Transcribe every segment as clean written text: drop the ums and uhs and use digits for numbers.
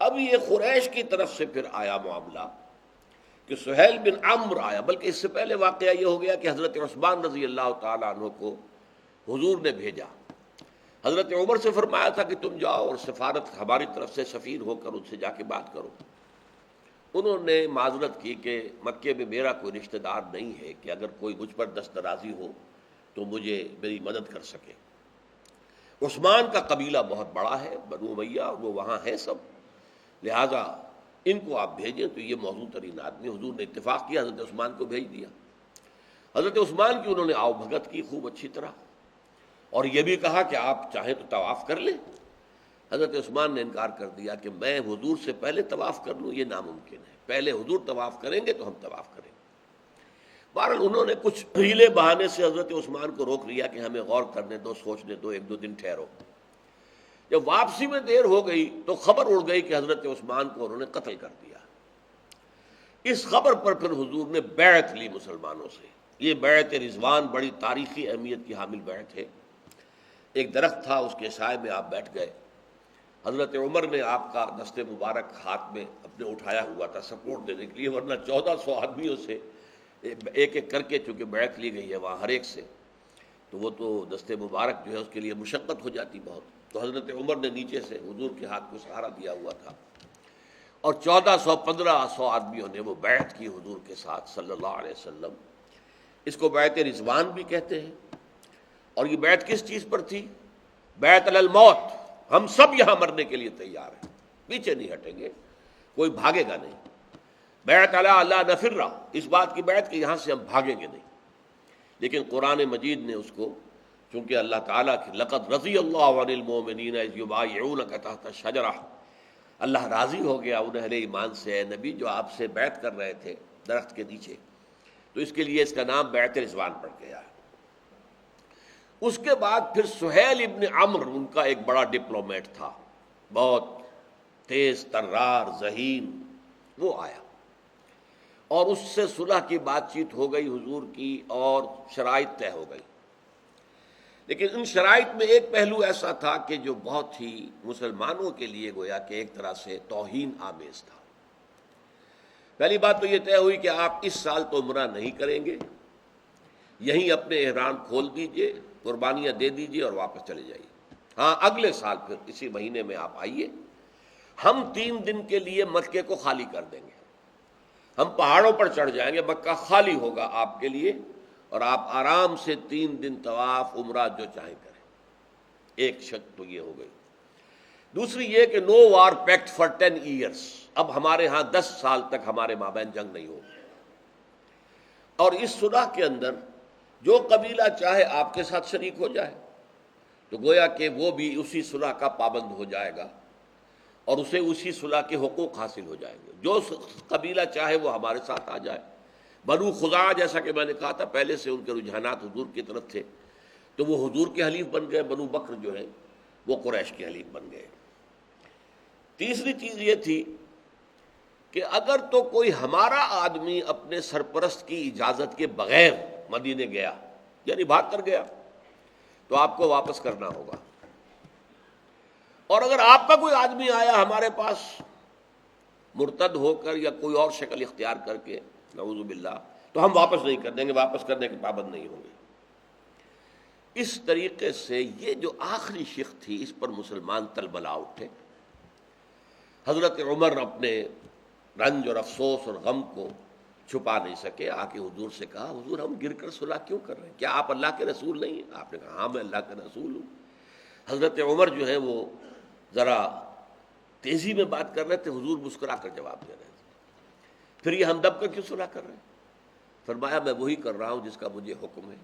اب یہ قریش کی طرف سے پھر آیا معاملہ کہ سہیل بن عمرو آیا، بلکہ اس سے پہلے واقعہ یہ ہو گیا کہ حضرت عثمان رضی اللہ تعالیٰ عنہ کو حضور نے بھیجا، حضرت عمر سے فرمایا تھا کہ تم جاؤ اور سفارت ہماری طرف سے سفیر ہو کر ان سے جا کے بات کرو۔ انہوں نے معذرت کی کہ مکے میں میرا کوئی رشتہ دار نہیں ہے کہ اگر کوئی مجھ پر دست درازی ہو تو مجھے میری مدد کر سکے۔ عثمان کا قبیلہ بہت بڑا ہے، بنو امیہ، وہ وہاں ہے سب، لہٰذا ان کو آپ بھیجیں تو یہ موزوں ترین آدمی۔ حضور نے اتفاق کیا، حضرت عثمان کو بھیج دیا۔ حضرت عثمان کی انہوں نے آؤ بھگت کی خوب اچھی طرح، اور یہ بھی کہا کہ آپ چاہیں تو طواف کر لیں۔ حضرت عثمان نے انکار کر دیا کہ میں حضور سے پہلے طواف کر لوں، یہ ناممکن ہے، پہلے حضور طواف کریں گے تو ہم طواف کریں گے۔ بہرحال انہوں نے کچھ ہیلے بہانے سے حضرت عثمان کو روک لیا کہ ہمیں غور کرنے دو، سوچنے دو، ایک دو دن ٹھہرو۔ جب واپسی میں دیر ہو گئی تو خبر اڑ گئی کہ حضرت عثمان کو انہوں نے قتل کر دیا۔ اس خبر پر پھر حضور نے بیعت لی مسلمانوں سے۔ یہ بیعت رضوان بڑی تاریخی اہمیت کی حامل بیعت ہے۔ ایک درخت تھا، اس کے سائے میں آپ بیٹھ گئے، حضرت عمر نے آپ کا دست مبارک ہاتھ میں اپنے اٹھایا ہوا تھا سپورٹ دینے کے لیے، ورنہ 1400 آدمیوں سے ایک ایک کر کے چونکہ بیعت لی گئی ہے وہاں ہر ایک سے، تو وہ تو دست مبارک جو ہے اس کے لیے مشقت ہو جاتی بہت، تو حضرت عمر نے نیچے سے حضور کے ہاتھ کو سہارا دیا ہوا تھا، اور 1500 آدمیوں نے وہ بیعت کی حضور کے ساتھ صلی اللہ علیہ وسلم۔ اس کو بیعت رضوان بھی کہتے ہیں۔ اور یہ بیعت کس چیز پر تھی؟ بیعت علی الموت، ہم سب یہاں مرنے کے لیے تیار ہیں، پیچھے نہیں ہٹیں گے، کوئی بھاگے گا نہیں۔ بیعت علی اللہ نفر، اس بات کی بیعت کہ یہاں سے ہم بھاگیں گے نہیں۔ لیکن قرآن مجید نے اس کو، چونکہ اللہ تعالیٰ کی لقد رضی اللہ عن المؤمنین اذ یبایعونک تحت الشجرہ، اللہ راضی ہو گیا ان اہل ایمان سے، اے نبی، جو آپ سے بیعت کر رہے تھے درخت کے نیچے، تو اس کے لیے اس کا نام بیعت رضوان پڑ گیا ہے۔ اس کے بعد پھر سہیل ابن عمرو ان کا ایک بڑا ڈپلومیٹ تھا، بہت تیز ترار ذہین، وہ آیا اور اس سے صلح کی بات چیت ہو گئی حضور کی، اور شرائط طے ہو گئی۔ لیکن ان شرائط میں ایک پہلو ایسا تھا کہ جو بہت ہی مسلمانوں کے لیے گویا کہ ایک طرح سے توہین آمیز تھا۔ پہلی بات تو یہ طے ہوئی کہ آپ اس سال تو عمرہ نہیں کریں گے، یہیں اپنے احرام کھول دیجئے، قربانیاں دے دیجئے اور واپس چلے جائیے۔ ہاں، اگلے سال پھر اسی مہینے میں آپ آئیے، ہم 3 دن کے لیے مکے کو خالی کر دیں گے، ہم پہاڑوں پر چڑھ جائیں گے، مکہ خالی ہوگا آپ کے لیے، اور آپ آرام سے 3 دن طواف عمرہ جو چاہیں کریں۔ ایک شرط تو یہ ہو گئی۔ دوسری یہ کہ نو وار پیکٹ فار 10 ایئرس، اب ہمارے ہاں 10 سال تک ہمارے مابین جنگ نہیں ہوگی، اور اس صلح کے اندر جو قبیلہ چاہے آپ کے ساتھ شریک ہو جائے، تو گویا کہ وہ بھی اسی صلح کا پابند ہو جائے گا اور اسے اسی صلح کے حقوق حاصل ہو جائیں گے۔ جو قبیلہ چاہے وہ ہمارے ساتھ آ جائے۔ بنو خزاعہ، جیسا کہ میں نے کہا تھا، پہلے سے ان کے رجحانات حضور کی طرف تھے، تو وہ حضور کے حلیف بن گئے، بنو بکر جو ہے وہ قریش کے حلیف بن گئے۔ تیسری چیز یہ تھی کہ اگر تو کوئی ہمارا آدمی اپنے سرپرست کی اجازت کے بغیر مدینے گیا، یعنی بھاگ کر گیا، تو آپ کو واپس کرنا ہوگا، اور اگر آپ کا کوئی آدمی آیا ہمارے پاس مرتد ہو کر یا کوئی اور شکل اختیار کر کے، نعوذ باللہ، تو ہم واپس نہیں کر دیں گے، واپس کرنے کے پابند نہیں ہوں گے۔ اس طریقے سے یہ جو آخری شق تھی، اس پر مسلمان تلبلا اٹھے۔ حضرت عمر اپنے رنج اور افسوس اور غم کو چھپا نہیں سکے، آ کے حضور سے کہا، حضور ہم گر کر صلح کیوں کر رہے ہیں؟ کیا آپ اللہ کے رسول نہیں ہیں؟ آپ نے کہا ہاں میں اللہ کا رسول ہوں۔ حضرت عمر جو ہے وہ ذرا تیزی میں بات کر رہے تھے، حضور مسکرا کر جواب دے رہے تھے۔ پھر یہ ہم دب کر کیوں صلح کر رہے ہیں؟ فرمایا میں وہی کر رہا ہوں جس کا مجھے حکم ہے۔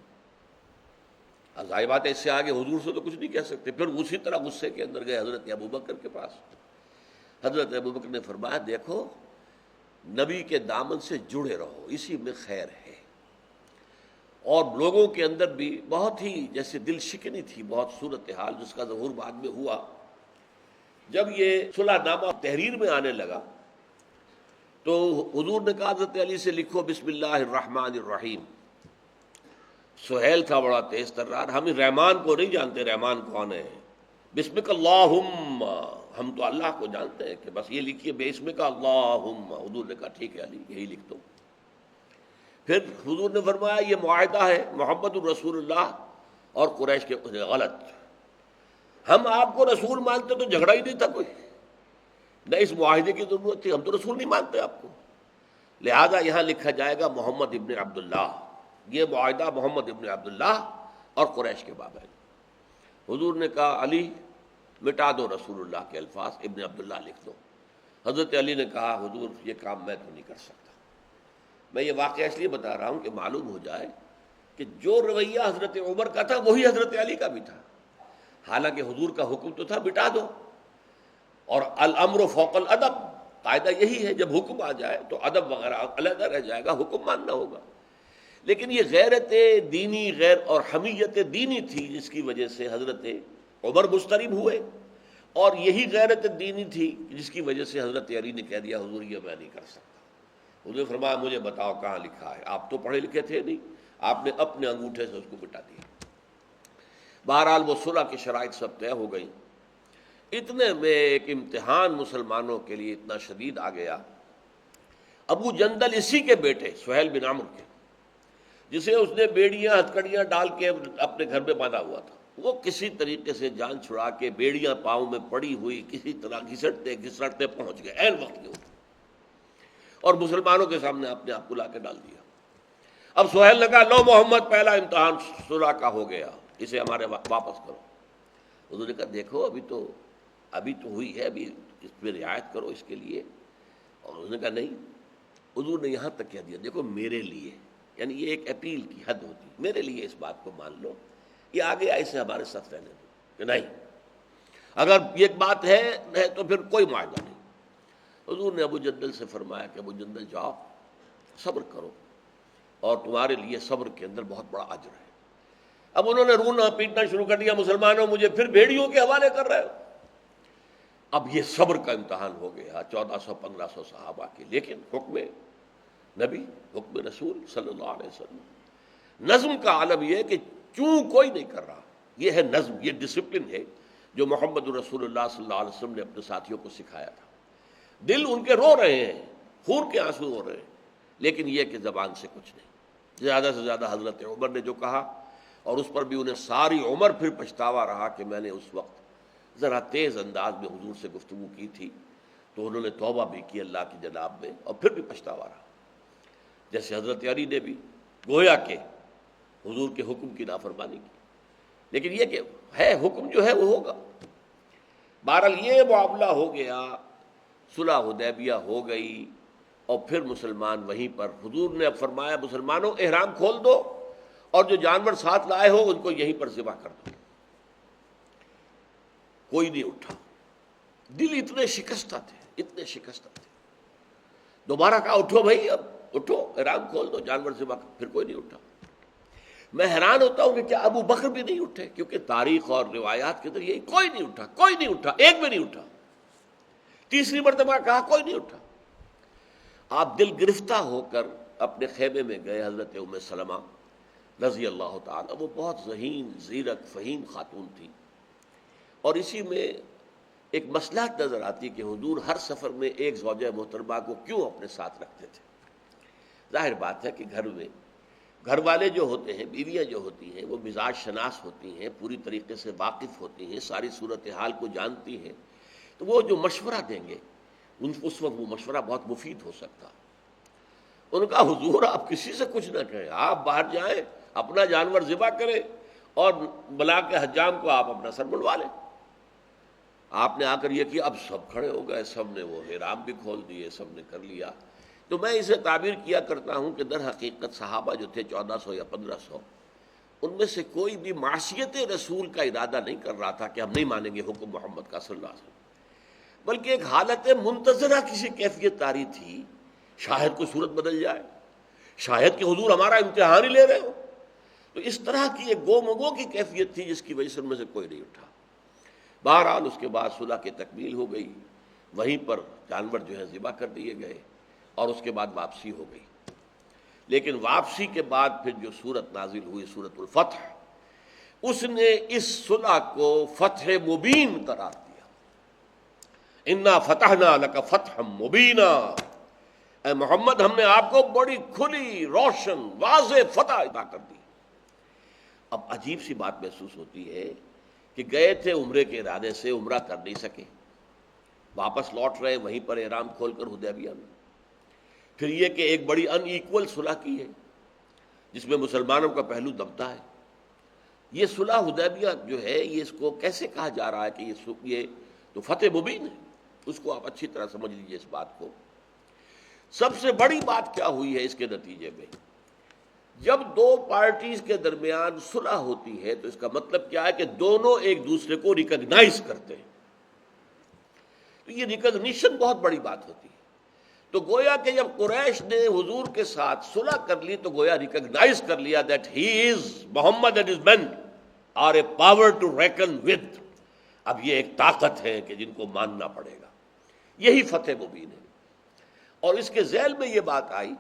ظاہر بات ہے اس سے آگے حضور سے تو کچھ نہیں کہہ سکتے۔ پھر اسی طرح غصے کے اندر گئے حضرت ابوبکر کے پاس۔ حضرت ابوبکر نے فرمایا دیکھو، نبی کے دامن سے جڑے رہو، اسی میں خیر ہے۔ اور لوگوں کے اندر بھی بہت ہی جیسے دل شکنی تھی، بہت صورتحال جس کا ظہور بعد میں ہوا۔ جب یہ صلح نامہ تحریر میں آنے لگا تو حضور نے کہا حضرت علی سے لکھو بسم اللہ الرحمن الرحیم۔ سہیل تھا بڑا تیز ترار، ہم رحمان کو نہیں جانتے، رحمان کون ہے؟ بسمک اللہم، ہم تو اللہ کو جانتے ہیں کہ بس یہ لکھیے بے اسمک اللہم۔ حضور نے کہا ٹھیک ہے علی، یہی لکھ دو۔ پھر حضور نے فرمایا یہ معاہدہ ہے محمد الرسول اللہ اور قریش کے، غلط، ہم آپ کو رسول مانتے تو جھگڑا ہی نہیں تھا کوئی، نہ اس معاہدے کی ضرورت تھی، ہم تو رسول نہیں مانتے آپ کو، لہذا یہاں لکھا جائے گا محمد ابن عبداللہ، یہ معاہدہ محمد ابن عبداللہ اور قریش کے بابین۔ حضور نے کہا علی مٹا دو رسول اللہ کے الفاظ، ابن عبداللہ لکھ دو۔ حضرت علی نے کہا حضور یہ کام میں تو نہیں کر سکتا۔ میں یہ واقعہ اس لیے بتا رہا ہوں کہ معلوم ہو جائے کہ جو رویہ حضرت عمر کا تھا وہی حضرت علی کا بھی تھا، حالانکہ حضور کا حکم تو تھا مٹا دو، اور الامر فوق الادب، قاعدہ یہی ہے جب حکم آ جائے تو ادب وغیرہ علیحدہ رہ جائے گا، حکم ماننا ہوگا۔ لیکن یہ غیرت دینی غیر اور حمیت دینی تھی جس کی وجہ سے حضرت عمر مضطرب ہوئے، اور یہی غیرت دینی تھی جس کی وجہ سے حضرت علی نے کہہ دیا حضور یہ میں نہیں کر سکتا۔ حضور نے فرمایا مجھے بتاؤ کہاں لکھا ہے، آپ تو پڑھے لکھے تھے نہیں، آپ نے اپنے انگوٹھے سے اس کو مٹا دیا۔ بہرحال وہ صلح کی شرائط سب طے ہو گئی۔ اتنے میں ایک امتحان مسلمانوں کے لیے اتنا شدید آ گیا، ابو جندل اسی کے بیٹے سہیل بن عمرو کے، جسے اس نے بیڑیاں ہتکڑیاں ڈال کے اپنے گھر میں باندھا ہوا تھا، وہ کسی طریقے سے جان چھڑا کے بیڑیاں پاؤں میں پڑی ہوئی کسی طرح گھسٹتے گھسٹتے پہنچ گئے عین وقت کے اوپر، اور مسلمانوں کے سامنے اپنے آپ کو لا کے ڈال دیا۔ اب سہیل نے کہا لو محمد پہلا امتحان صلح کا ہو گیا، اسے ہمارے واپس کرو۔ حضور نے کہا دیکھو ابھی تو ہوئی ہے، ابھی اس پہ رعایت کرو اس کے لیے۔ اور اس نے کہا نہیں، حضور نے یہاں تک کہہ دیا دیکھو میرے لیے، یعنی یہ ایک اپیل کی حد ہوتی، میرے لیے اس بات کو مان لو، یہ آگے ایسے ہمارے ساتھ رہنے دو کہ نہیں، اگر یہ بات ہے تو پھر کوئی معاہدہ نہیں۔ حضور نے ابو جندل سے فرمایا کہ ابو جندل جاؤ صبر کرو، اور تمہارے لیے صبر کے اندر بہت بڑا اجر ہے۔ اب انہوں نے رونا پیٹنا شروع کر دیا، مسلمانوں مجھے پھر بھیڑیوں کے حوالے کر رہے ہو۔ اب یہ صبر کا امتحان ہو گیا 1400-1500 صحابہ کے، لیکن حکم نبی، حکم رسول صلی اللہ علیہ وسلم، نظم کا عالم یہ ہے کہ چوں کوئی نہیں کر رہا، یہ ہے نظم، یہ ڈسپلن ہے جو محمد رسول اللہ صلی اللہ علیہ وسلم نے اپنے ساتھیوں کو سکھایا تھا۔ دل ان کے رو رہے ہیں، خون کے آنسو ہو رہے ہیں، لیکن یہ کہ زبان سے کچھ نہیں۔ زیادہ سے زیادہ حضرت عمر نے جو کہا، اور اس پر بھی انہیں ساری عمر پھر پچھتاوا رہا کہ میں نے اس وقت ذرا تیز انداز میں حضور سے گفتگو کی تھی، تو انہوں نے توبہ بھی کی اللہ کی جناب میں، اور پھر بھی پچھتاوا رہا۔ جیسے حضرت علی نے بھی گویا کہ حضور کے حکم کی نافرمانی کی، لیکن یہ کہ ہے حکم جو ہے وہ ہوگا۔ بہرحال یہ معاملہ ہو گیا، صلح حدیبیہ ہو گئی، اور پھر مسلمان وہیں پر حضور نے اب فرمایا مسلمانوں احرام کھول دو، اور جو جانور ساتھ لائے ہو ان کو یہیں پر ذبح کر دو۔ کوئی نہیں اٹھا، دل اتنے شکستہ تھے، اتنے شکستہ تھے۔ دوبارہ کہا اٹھو بھائی، اب اٹھو احرام کھول دو، جانور ذبح کر، پھر کوئی نہیں اٹھا۔ میں حیران ہوتا ہوں کہ کیا ابو بکر بھی نہیں اٹھے، کیونکہ تاریخ اور روایات کے اندر یہی کوئی نہیں اٹھا، کوئی نہیں اٹھا، ایک بھی نہیں اٹھا۔ تیسری مرتبہ کہا کوئی نہیں اٹھا۔ آپ دل گرفتہ ہو کر اپنے خیمے میں گئے۔ حضرت ام سلمہ رضی اللہ تعالیٰ، وہ بہت ذہین زیرک فہیم خاتون تھی، اور اسی میں ایک مصلحت نظر آتی کہ حضور ہر سفر میں ایک زوجہ محترمہ کو کیوں اپنے ساتھ رکھتے تھے۔ ظاہر بات ہے کہ گھر میں گھر والے جو ہوتے ہیں، بیویاں جو ہوتی ہیں، وہ مزاج شناس ہوتی ہیں، پوری طریقے سے واقف ہوتی ہیں، ساری صورتحال کو جانتی ہیں، تو وہ جو مشورہ دیں گے اس وقت وہ مشورہ بہت مفید ہو سکتا۔ ان کا حضور آپ کسی سے کچھ نہ کہیں، آپ باہر جائیں اپنا جانور ذبح کریں اور بلا کے حجام کو آپ اپنا سر منڈوا لیں۔ آپ نے آ کر یہ کیا، اب سب کھڑے ہو گئے، سب نے وہ احرام بھی کھول دیے، سب نے کر لیا۔ تو میں اسے تعبیر کیا کرتا ہوں کہ در حقیقت صحابہ جو تھے 1400 یا 1500، ان میں سے کوئی بھی معصیت رسول کا ارادہ نہیں کر رہا تھا کہ ہم نہیں مانیں گے حکم محمد کا صلی اللہ علیہ وسلم، بلکہ ایک حالت منتظرہ کسی کیفیت طاری تھی، شاید کوئی صورت بدل جائے، شاید کہ حضور ہمارا امتحان ہی لے رہے ہو۔ تو اس طرح کی ایک گو مگو کی کیفیت تھی جس کی وجہ سے ان میں سے کوئی نہیں اٹھا۔ بہرحال اس کے بعد صلح کی تکمیل ہو گئی، وہیں پر جانور جو ہے ذبح کر دیے گئے، اور اس کے بعد واپسی ہو گئی۔ لیکن واپسی کے بعد پھر جو سورت نازل ہوئی، سورت الفتح، اس نے اس صلح کو فتح مبین قرار دیا. انا فتحنا لک فتحا مبینا، اے محمد ہم نے آپ کو بڑی کھلی روشن واضح فتح عطا کر دی. اب عجیب سی بات محسوس ہوتی ہے کہ گئے تھے عمرے کے ارادے سے، عمرہ کر نہیں سکے، واپس لوٹ رہے وہیں پر احرام کھول کر حدیبیہ میں. پھر یہ کہ ایک بڑی ان ایکول صلح کی ہے جس میں مسلمانوں کا پہلو دبتا ہے. یہ صلح حدیبیہ جو ہے یہ اس کو کیسے کہا جا رہا ہے کہ یہ تو فتح مبین ہے؟ اس کو آپ اچھی طرح سمجھ لیجئے اس بات کو. سب سے بڑی بات کیا ہوئی ہے اس کے نتیجے میں؟ جب دو پارٹیز کے درمیان صلح ہوتی ہے تو اس کا مطلب کیا ہے کہ دونوں ایک دوسرے کو ریکگنائز کرتے ہیں. تو یہ ریکگنیشن بہت بڑی بات ہوتی ہے. تو گویا کہ جب قریش نے حضور کے ساتھ صلح کر لی تو گویا ریکگنائز کر لیا that he is Muhammad and his men are a power to reckon with. اب یہ ایک طاقت ہے کہ جن کو ماننا پڑے گا. یہی فتح مبین ہے. اور اس کے ذیل میں یہ بات آئی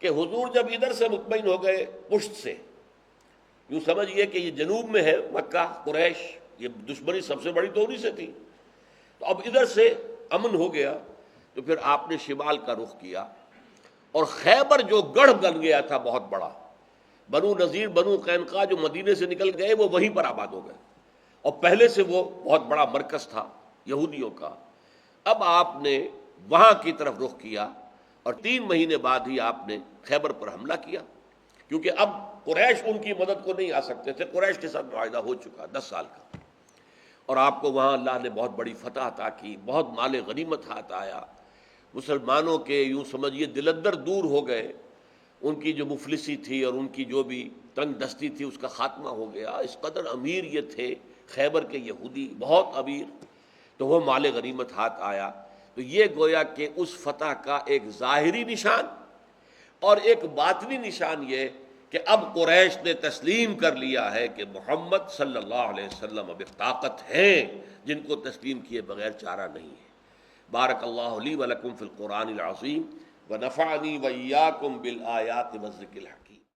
کہ حضور جب ادھر سے مطمئن ہو گئے پشت سے، یوں سمجھئے کہ یہ جنوب میں ہے مکہ، قریش، یہ دشمنی سب سے بڑی تو انہی سے تھی، تو اب ادھر سے امن ہو گیا، تو پھر آپ نے شمال کا رخ کیا. اور خیبر جو گڑھ بن گیا تھا بہت بڑا، بنو نذیر بنو قینقاع جو مدینے سے نکل گئے وہ وہیں پر آباد ہو گئے، اور پہلے سے وہ بہت بڑا مرکز تھا یہودیوں کا. اب آپ نے وہاں کی طرف رخ کیا اور 3 مہینے بعد ہی آپ نے خیبر پر حملہ کیا، کیونکہ اب قریش ان کی مدد کو نہیں آ سکتے تھے. قریش کے ساتھ معاہدہ ہو چکا 10 سال کا، اور آپ کو وہاں اللہ نے بہت بڑی فتح عطا کی، بہت مال غنیمت ہاتھ آیا. مسلمانوں کے یوں سمجھیے دل اندر دور ہو گئے، ان کی جو مفلسی تھی اور ان کی جو بھی تنگ دستی تھی اس کا خاتمہ ہو گیا. اس قدر امیر یہ تھے خیبر کے یہودی، بہت امیر، تو وہ مال غنیمت ہاتھ آیا. تو یہ گویا کہ اس فتح کا ایک ظاہری نشان اور ایک باطنی نشان یہ کہ اب قریش نے تسلیم کر لیا ہے کہ محمد صلی اللہ علیہ وسلم اب ایک طاقت ہیں جن کو تسلیم کیے بغیر چارہ نہیں ہے. بارک اللہ لی ولکم فی القرآن العظیم ونفعنی وإیاکم بالآیات والذکر الحکیم.